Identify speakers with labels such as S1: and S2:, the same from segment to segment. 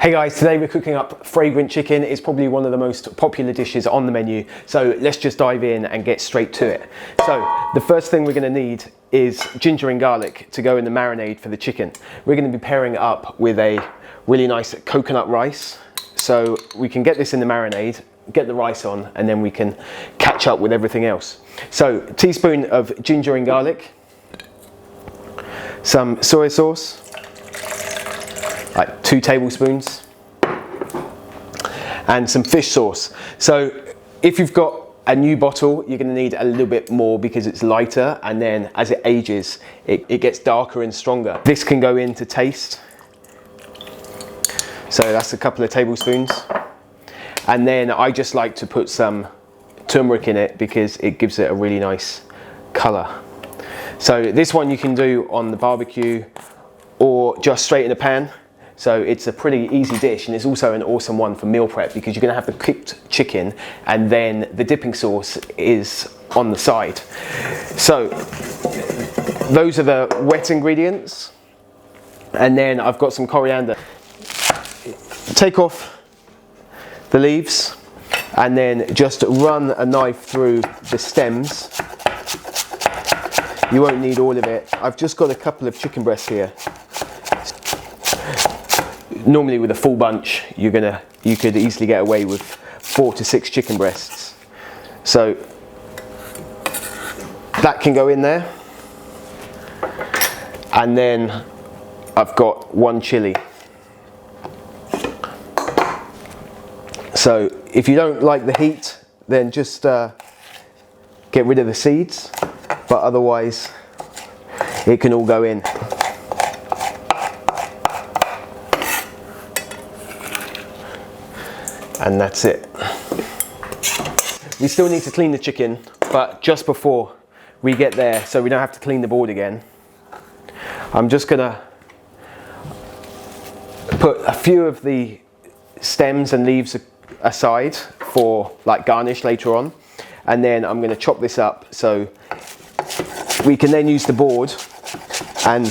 S1: Hey guys, today we're cooking up fragrant chicken. It's probably one of the most popular dishes on the menu. So let's just dive in and get straight to it. So the first thing we're going to need is ginger and garlic to go in the marinade for the chicken. We're going to be pairing it up with a really nice coconut rice. So we can get this in the marinade, get the rice on, and then we can catch up with everything else. So a teaspoon of ginger and garlic, some soy sauce, like 2 tablespoons, and some fish sauce. So if you've got a new bottle, you're going to need a little bit more because it's lighter, and then as it ages it gets darker and stronger. This can go in to taste, so that's a couple of tablespoons. And then I just like to put some turmeric in it because it gives it a really nice colour. So this one you can do on the barbecue or just straight in a pan. So it's a pretty easy dish, and it's also an awesome one for meal prep because you're going to have the cooked chicken and then the dipping sauce is on the side. So those are the wet ingredients, and then I've got some coriander. Take off the leaves and then just run a knife through the stems. You won't need all of it. I've just got a couple of chicken breasts here. Normally with a full bunch, you could easily get away with 4 to 6 chicken breasts. So that can go in there. And then I've got 1 chili. So if you don't like the heat, then just get rid of the seeds, but otherwise it can all go in. And that's it. We still need to clean the chicken, but just before we get there, so we don't have to clean the board again, I'm just gonna put a few of the stems and leaves aside for like garnish later on, and then I'm gonna chop this up so we can then use the board and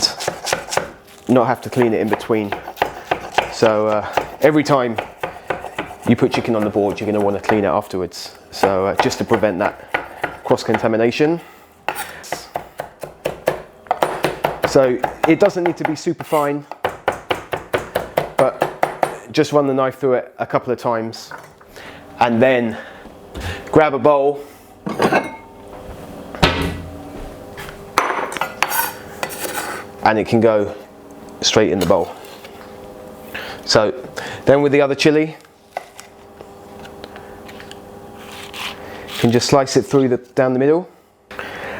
S1: not have to clean it in between. So every time you put chicken on the board, you're going to want to clean it afterwards. So just to prevent that cross-contamination. So it doesn't need to be super fine, but just run the knife through it a couple of times, and then grab a bowl and it can go straight in the bowl. So then with the other chili, you can just slice it through down the middle.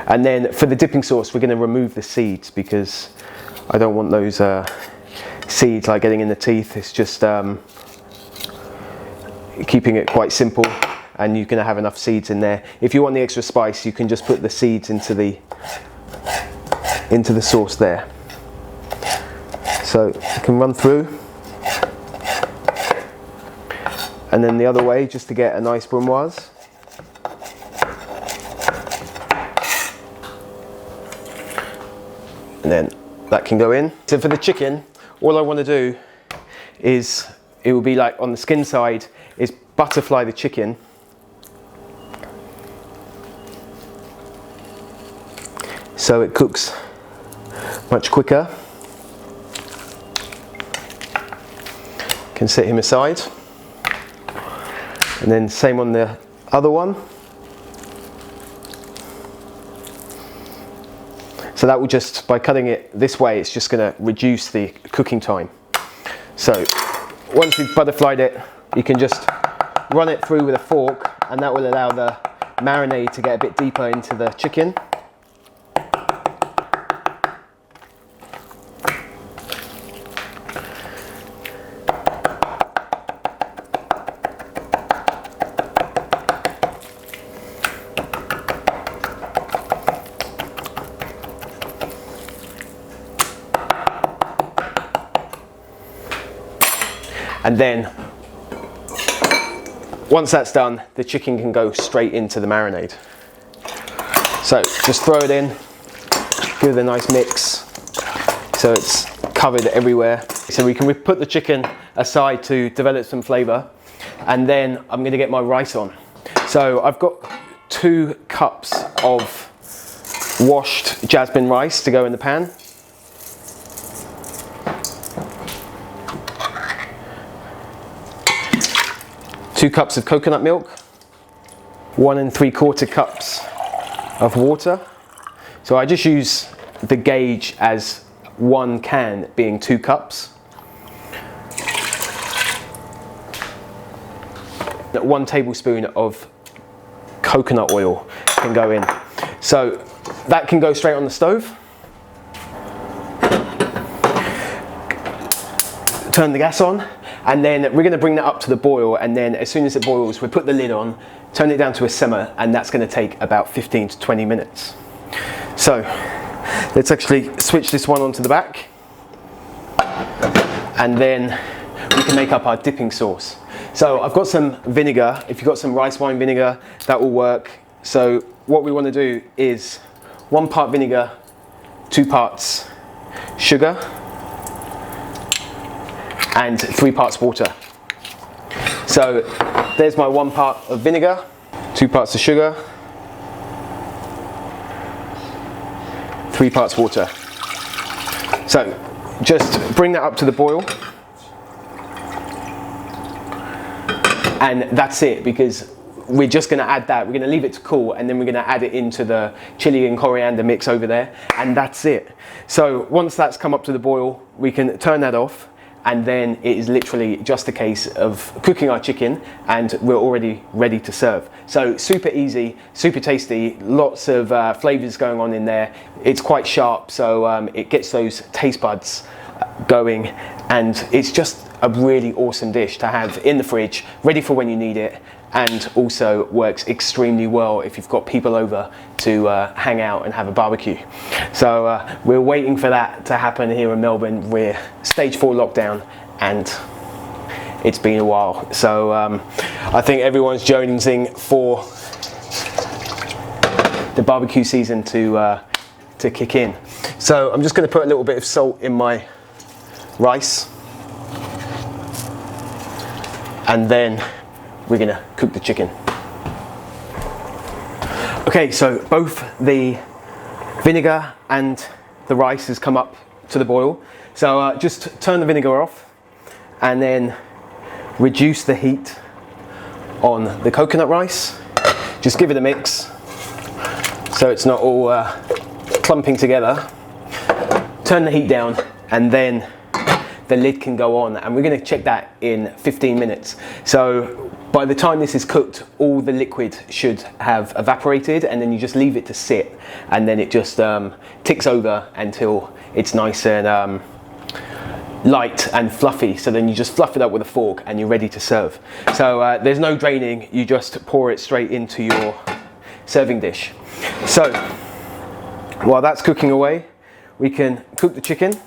S1: And then for the dipping sauce, we're going to remove the seeds because I don't want those seeds like getting in the teeth. It's just keeping it quite simple, and you're going to have enough seeds in there. If you want the extra spice, you can just put the seeds into the sauce there. So you can run through, and then the other way just to get a nice brunoise. And then that can go in. So for the chicken, all I want to do is, it will be like on the skin side, is butterfly the chicken. So it cooks much quicker. Can set him aside. And then same on the other one. So that will just, by cutting it this way, it's just going to reduce the cooking time. So once you've butterflied it, you can just run it through with a fork, and that will allow the marinade to get a bit deeper into the chicken. And then once that's done, the chicken can go straight into the marinade. So just throw it in, give it a nice mix so it's covered everywhere. So we can put the chicken aside to develop some flavour, and then I'm going to get my rice on. So I've got 2 cups of washed jasmine rice to go in the pan. Two cups of coconut milk, 1 3/4 cups of water. So I just use the gauge as 1 can being 2 cups. 1 tablespoon of coconut oil can go in. So that can go straight on the stove. Turn the gas on, and then we're going to bring that up to the boil, and then as soon as it boils, we put the lid on, turn it down to a simmer, and that's going to take about 15 to 20 minutes. So let's actually switch this one onto the back, and then we can make up our dipping sauce. So I've got some vinegar. If you've got some rice wine vinegar, that will work. So what we want to do is 1 part vinegar, 2 parts sugar, and 3 parts water. So there's my 1 part of vinegar, 2 parts of sugar, 3 parts water. So just bring that up to the boil, and that's it, because we're just going to add that. We're going to leave it to cool, and then we're going to add it into the chili and coriander mix over there, and that's it. So once that's come up to the boil, we can turn that off, and then it is literally just a case of cooking our chicken, and we're already ready to serve. So super easy, super tasty, lots of flavors going on in there. It's quite sharp, so it gets those taste buds going, and it's just a really awesome dish to have in the fridge, ready for when you need it, and also works extremely well if you've got people over to hang out and have a barbecue. So we're waiting for that to happen here in Melbourne. We're stage 4 lockdown, and it's been a while. So I think everyone's jonesing for the barbecue season to kick in. So I'm just going to put a little bit of salt in my rice, and then we're going to cook the chicken. Okay, so both the vinegar and the rice has come up to the boil. So just turn the vinegar off, and then reduce the heat on the coconut rice. Just give it a mix so it's not all clumping together. Turn the heat down, and then the lid can go on, and we're going to check that in 15 minutes. So by the time this is cooked, all the liquid should have evaporated, and then you just leave it to sit, and then it just ticks over until it's nice and light and fluffy. So then you just fluff it up with a fork, and you're ready to serve. So there's no draining, you just pour it straight into your serving dish. So while that's cooking away, we can cook the chicken.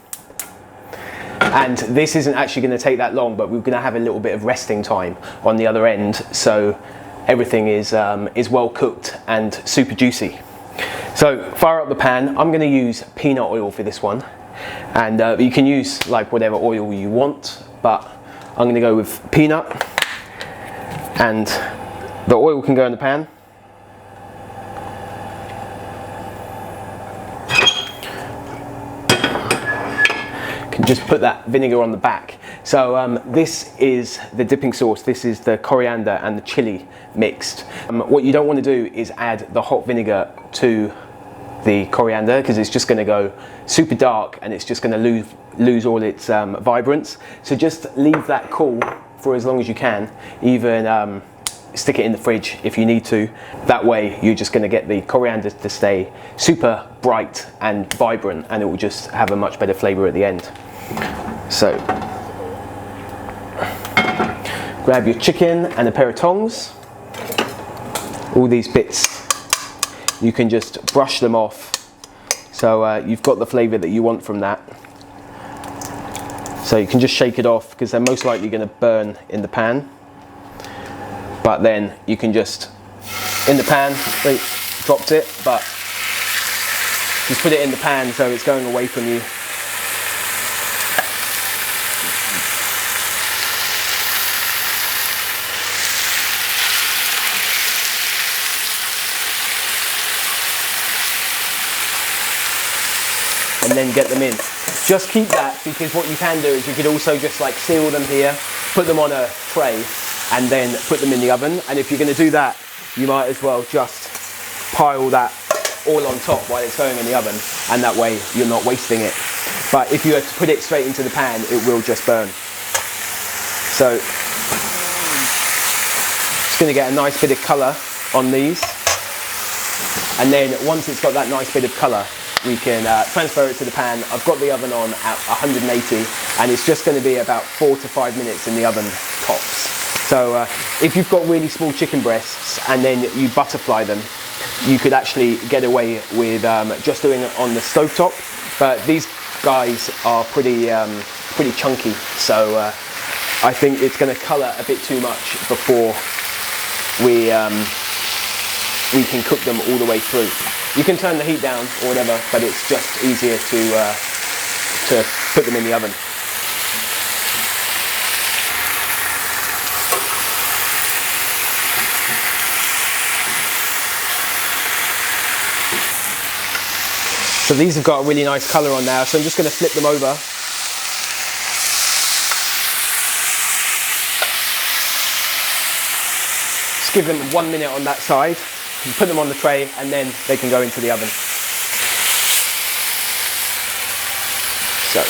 S1: And this isn't actually going to take that long, but we're going to have a little bit of resting time on the other end, so everything is well cooked and super juicy. So fire up the pan. I'm going to use peanut oil for this one, and you can use like whatever oil you want, but I'm going to go with peanut, and the oil can go in the pan. Just put that vinegar on the back. So this is the dipping sauce. This is the coriander and the chili mixed. What you don't want to do is add the hot vinegar to the coriander, because it's just going to go super dark, and it's just going to lose all its vibrance. So just leave that cool for as long as you can. Even stick it in the fridge if you need to. That way you're just going to get the coriander to stay super bright and vibrant, and it will just have a much better flavor at the end. So grab your chicken and a pair of tongs. All these bits, you can just brush them off, so you've got the flavor that you want from that. So you can just shake it off, because they're most likely going to burn in the pan. But then you can just, in the pan, dropped it, but just put it in the pan so it's going away from you. and then get them in. Just keep that, because what you can do is you could also just like seal them here, put them on a tray, and then put them in the oven. And if you're going to do that, you might as well just pile that all on top while it's going in the oven, and that way you're not wasting it. But if you were to put it straight into the pan, it will just burn. So just going to get a nice bit of colour on these, and then once it's got that nice bit of colour, we can transfer it to the pan. I've got the oven on at 180, and it's just going to be about 4 to 5 minutes in the oven tops. So if you've got really small chicken breasts and then you butterfly them, you could actually get away with just doing it on the stovetop. But these guys are pretty chunky, so I think it's going to colour a bit too much before we can cook them all the way through. You can turn the heat down or whatever, but it's just easier to put them in the oven. So these have got a really nice colour on now, so I'm just going to flip them over. Just give them 1 minute on that side, and put them on the tray, and then they can go into the oven. So.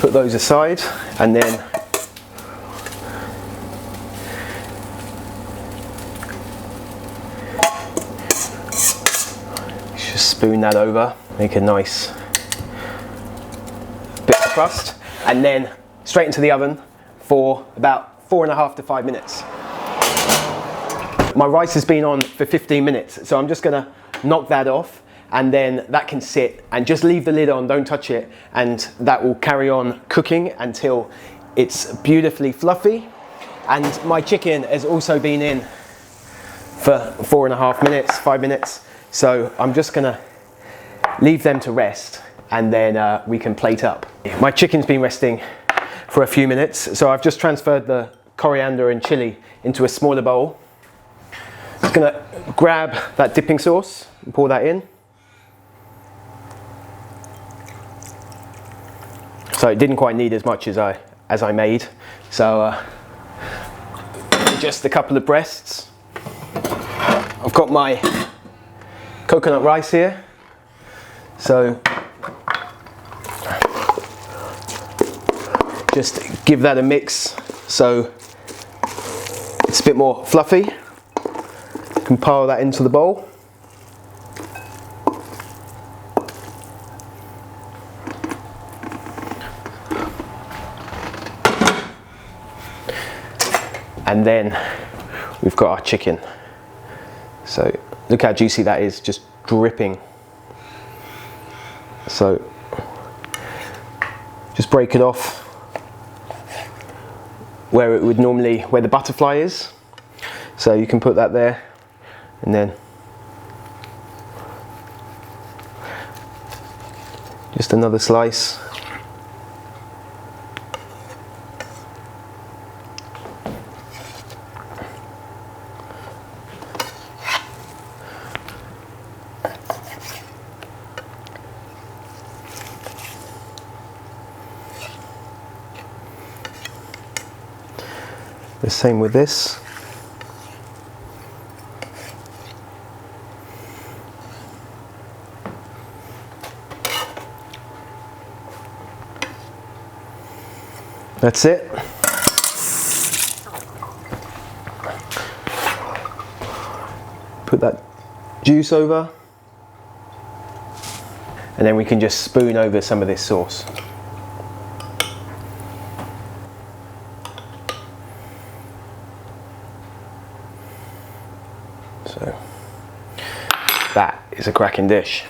S1: Put those aside, and then spoon that over, make a nice bit of crust, and then straight into the oven for about 4.5 to 5 minutes. My rice has been on for 15 minutes, so I'm just going to knock that off, and then that can sit, and just leave the lid on, don't touch it, and that will carry on cooking until it's beautifully fluffy. And my chicken has also been in for 4.5 minutes, 5 minutes, so I'm just going to leave them to rest, and then we can plate up. My chicken's been resting for a few minutes, so I've just transferred the coriander and chili into a smaller bowl. Just gonna grab that dipping sauce and pour that in. So it didn't quite need as much as I made, so just a couple of breasts. I've got my coconut rice here, so just give that a mix so it's a bit more fluffy. You can pile that into the bowl. And then we've got our chicken. So look how juicy that is, just dripping. So just break it off where it would normally, where the butterfly is. So you can put that there, and then just another slice. The same with this. That's it. Put that juice over, and then we can just spoon over some of this sauce. So that is a cracking dish.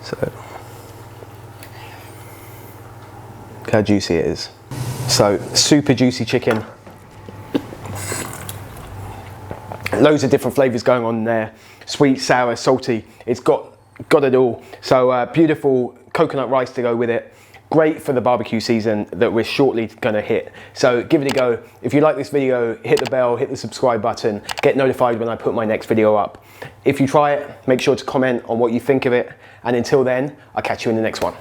S1: So look how juicy it is. So super juicy chicken. Loads of different flavours going on there. Sweet, sour, salty. It's got it all. So beautiful coconut rice to go with it. great for the barbecue season that we're shortly going to hit. So give it a go. If you like this video, hit the bell, hit the subscribe button, get notified when I put my next video up. If you try it, make sure to comment on what you think of it. And until then, I'll catch you in the next one.